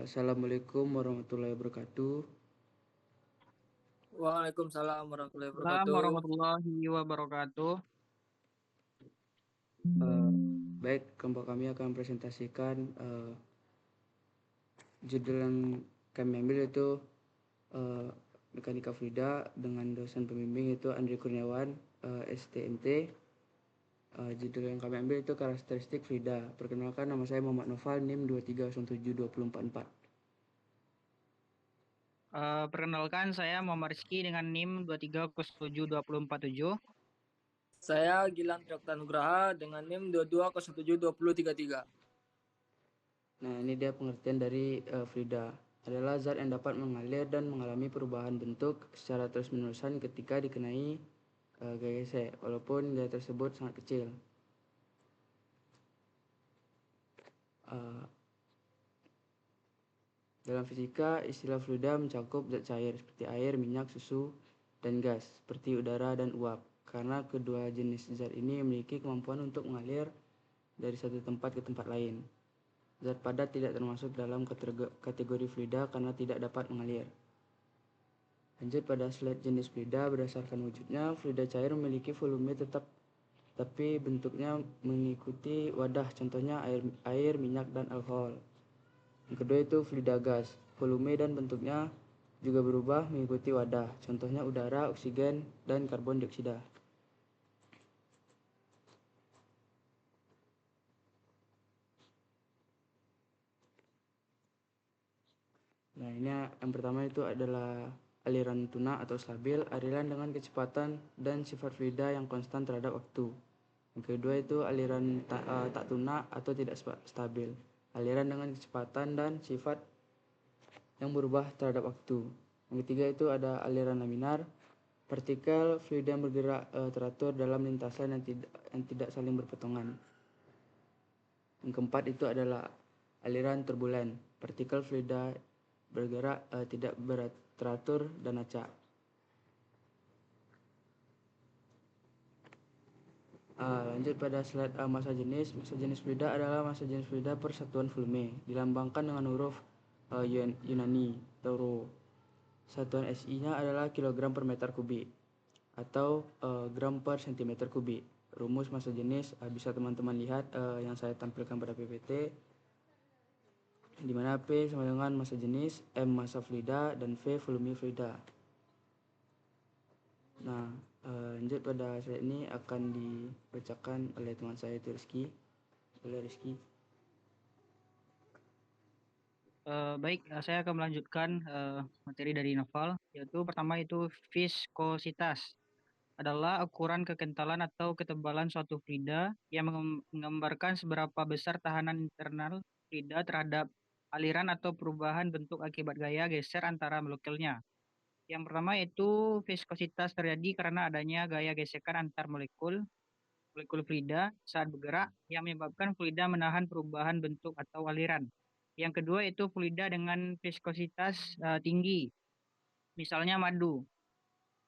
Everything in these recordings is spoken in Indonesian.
Assalamualaikum warahmatullahi wabarakatuh. Waalaikumsalam warahmatullahi Assalamualaikum wabarakatuh. warahmatullahi wabarakatuh. Eh, Baik, kelompok kami akan presentasikan judul yang kami ambil yaitu eh, Mekanika Fluida dengan dosen pembimbing yaitu Andri Kurniawan, STMT. Judul yang kami ambil itu karakteristik fluida. Perkenalkan, nama saya Muhammad Noval, NIM 2307244. Perkenalkan, saya Muhammad Rizky dengan NIM 23072047. Saya Gilang Triokta Nugraha dengan NIM 22072033. Nah, ini dia pengertian dari fluida. Adalah zat yang dapat mengalir dan mengalami perubahan bentuk secara terus-menerusan ketika dikenai gaya gesek, walaupun gaya tersebut sangat kecil. Uh, Dalam fisika, istilah fluida mencakup zat cair seperti air, minyak, susu, dan gas seperti udara dan uap. Karena kedua jenis zat ini memiliki kemampuan untuk mengalir dari satu tempat ke tempat lain. Zat padat tidak termasuk dalam kategori fluida karena tidak dapat mengalir. Lanjut pada slide jenis fluida. Berdasarkan wujudnya, fluida cair memiliki volume tetap tapi bentuknya mengikuti wadah, contohnya air, minyak, dan alkohol. Yang kedua itu fluida gas. Volume dan bentuknya juga berubah mengikuti wadah, contohnya udara, oksigen, dan karbon dioksida. Nah, ini yang pertama itu adalah aliran tuna atau stabil, aliran dengan kecepatan dan sifat fluida yang konstan terhadap waktu. Yang kedua itu aliran tak tuna atau tidak stabil, aliran dengan kecepatan dan sifat yang berubah terhadap waktu. Yang ketiga itu ada aliran laminar, partikel fluida yang bergerak teratur dalam lintasan yang tidak saling berpotongan. Yang keempat itu adalah aliran turbulen, partikel fluida bergerak tidak teratur dan acak. Lanjut pada slide massa jenis. Massa jenis fluida adalah massa jenis fluida per satuan volume, dilambangkan dengan huruf Yunani atau Rho. Satuan SI-nya adalah kilogram per meter kubik atau gram per sentimeter kubik. Rumus massa jenis bisa teman-teman lihat yang saya tampilkan pada PPT, di mana P sama dengan massa jenis, M massa fluida, dan V volume fluida. Nah, lanjut pada slide ini akan dibacakan oleh teman saya itu Rizky. Boleh Rizky? Baik, saya akan melanjutkan materi dari Noval, yaitu pertama itu viskositas adalah ukuran kekentalan atau ketebalan suatu fluida yang menggambarkan seberapa besar tahanan internal fluida terhadap aliran atau perubahan bentuk akibat gaya geser antara molekulnya. Yang pertama itu viskositas terjadi karena adanya gaya gesekan antar molekul fluida saat bergerak yang menyebabkan fluida menahan perubahan bentuk atau aliran. Yang kedua itu fluida dengan viskositas tinggi, misalnya madu,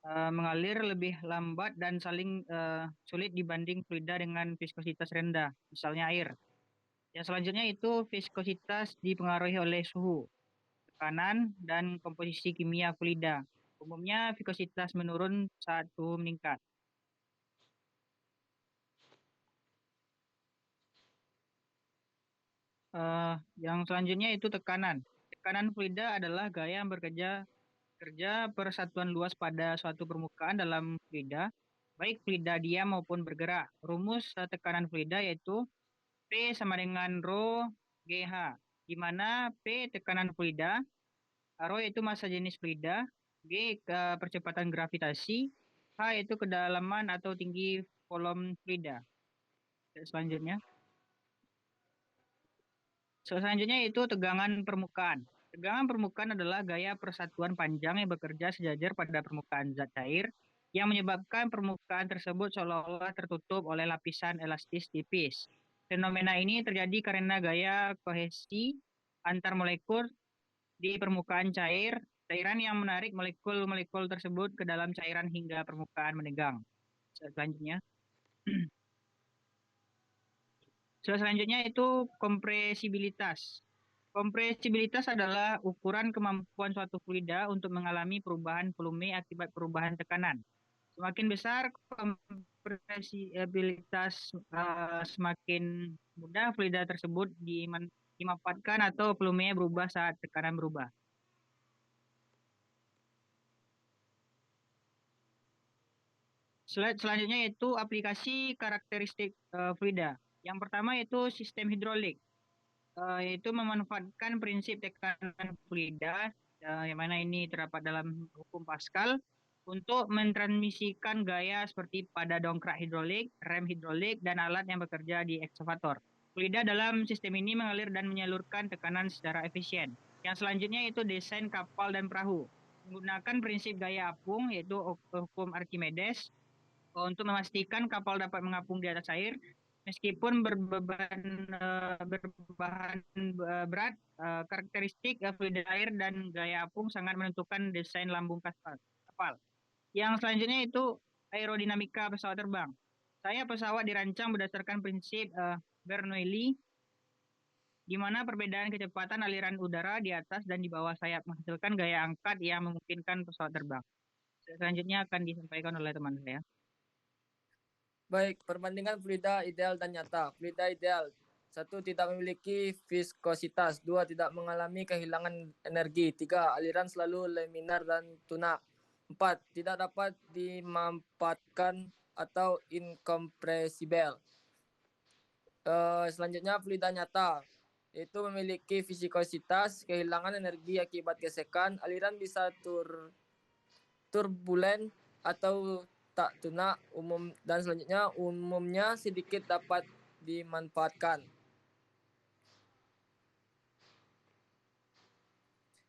mengalir lebih lambat dan saling sulit dibanding fluida dengan viskositas rendah, misalnya air. Yang selanjutnya itu viskositas dipengaruhi oleh suhu, tekanan, dan komposisi kimia fluida. Umumnya viskositas menurun saat suhu meningkat. Yang selanjutnya itu tekanan. Tekanan fluida adalah gaya yang kerja persatuan luas pada suatu permukaan dalam fluida, baik fluida diam maupun bergerak. Rumus tekanan fluida yaitu P sama dengan rho GH, di mana P tekanan fluida, rho itu massa jenis fluida, G percepatan gravitasi, H itu kedalaman atau tinggi kolom fluida. Selanjutnya. Selanjutnya itu tegangan permukaan. Tegangan permukaan adalah gaya persatuan panjang yang bekerja sejajar pada permukaan zat cair yang menyebabkan permukaan tersebut seolah-olah tertutup oleh lapisan elastis tipis. Fenomena ini terjadi karena gaya kohesi antar molekul di permukaan cairan yang menarik molekul-molekul tersebut ke dalam cairan hingga permukaan menegang. Selanjutnya. Selanjutnya itu kompresibilitas. Kompresibilitas adalah ukuran kemampuan suatu fluida untuk mengalami perubahan volume akibat perubahan tekanan. Semakin besar kompresibilitas, semakin mudah fluida tersebut dimanfaatkan atau volumenya berubah saat tekanan berubah. Slide selanjutnya yaitu aplikasi karakteristik fluida. Yang pertama yaitu sistem hidrolik. Yaitu memanfaatkan prinsip tekanan fluida, yang mana ini terdapat dalam hukum Pascal, untuk mentransmisikan gaya seperti pada dongkrak hidrolik, rem hidrolik, dan alat yang bekerja di ekskavator. Fluida dalam sistem ini mengalir dan menyalurkan tekanan secara efisien. Yang selanjutnya yaitu desain kapal dan perahu. Menggunakan prinsip gaya apung, yaitu hukum Archimedes, untuk memastikan kapal dapat mengapung di atas air meskipun berbahan berat. Karakteristik fluida air dan gaya apung sangat menentukan desain lambung kapal. Yang selanjutnya itu aerodinamika pesawat terbang. Pesawat dirancang berdasarkan prinsip Bernoulli, di mana perbedaan kecepatan aliran udara di atas dan di bawah sayap menghasilkan gaya angkat yang memungkinkan pesawat terbang. Selanjutnya akan disampaikan oleh teman saya. Baik, perbandingan fluida ideal dan nyata. Fluida ideal. 1. Tidak memiliki viskositas. 2. Tidak mengalami kehilangan energi. 3. Aliran selalu laminar dan tunak. 4. Tidak dapat dimanfaatkan atau incompressible. Selanjutnya fluida nyata. Itu memiliki viskositas, kehilangan energi akibat gesekan, aliran bisa turbulen atau tak tunak, dan selanjutnya umumnya sedikit dapat dimanfaatkan.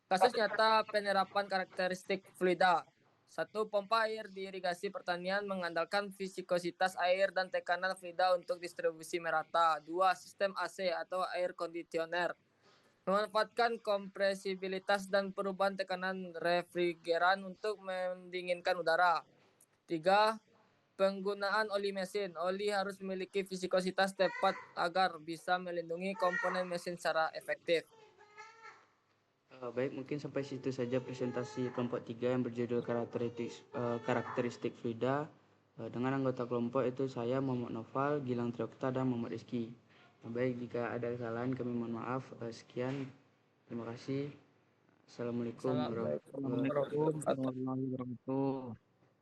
Kasus nyata penerapan karakteristik fluida. 1. Pompa air di irigasi pertanian mengandalkan viskositas air dan tekanan fluida untuk distribusi merata. 2. Sistem AC atau air conditioner memanfaatkan kompresibilitas dan perubahan tekanan refrigeran untuk mendinginkan udara. 3. Penggunaan oli mesin. Oli harus memiliki viskositas tepat agar bisa melindungi komponen mesin secara efektif. Baik, mungkin sampai situ saja presentasi kelompok 3 yang berjudul karakteristik fluida. Dengan anggota kelompok itu saya, Muhammad Noval, Gilang Triokta, dan Muhammad Rizky. Baik, jika ada kesalahan kami mohon maaf. Sekian, terima kasih. Assalamualaikum warahmatullahi wabarakatuh. Assalamualaikum warahmatullahi wabarakatuh.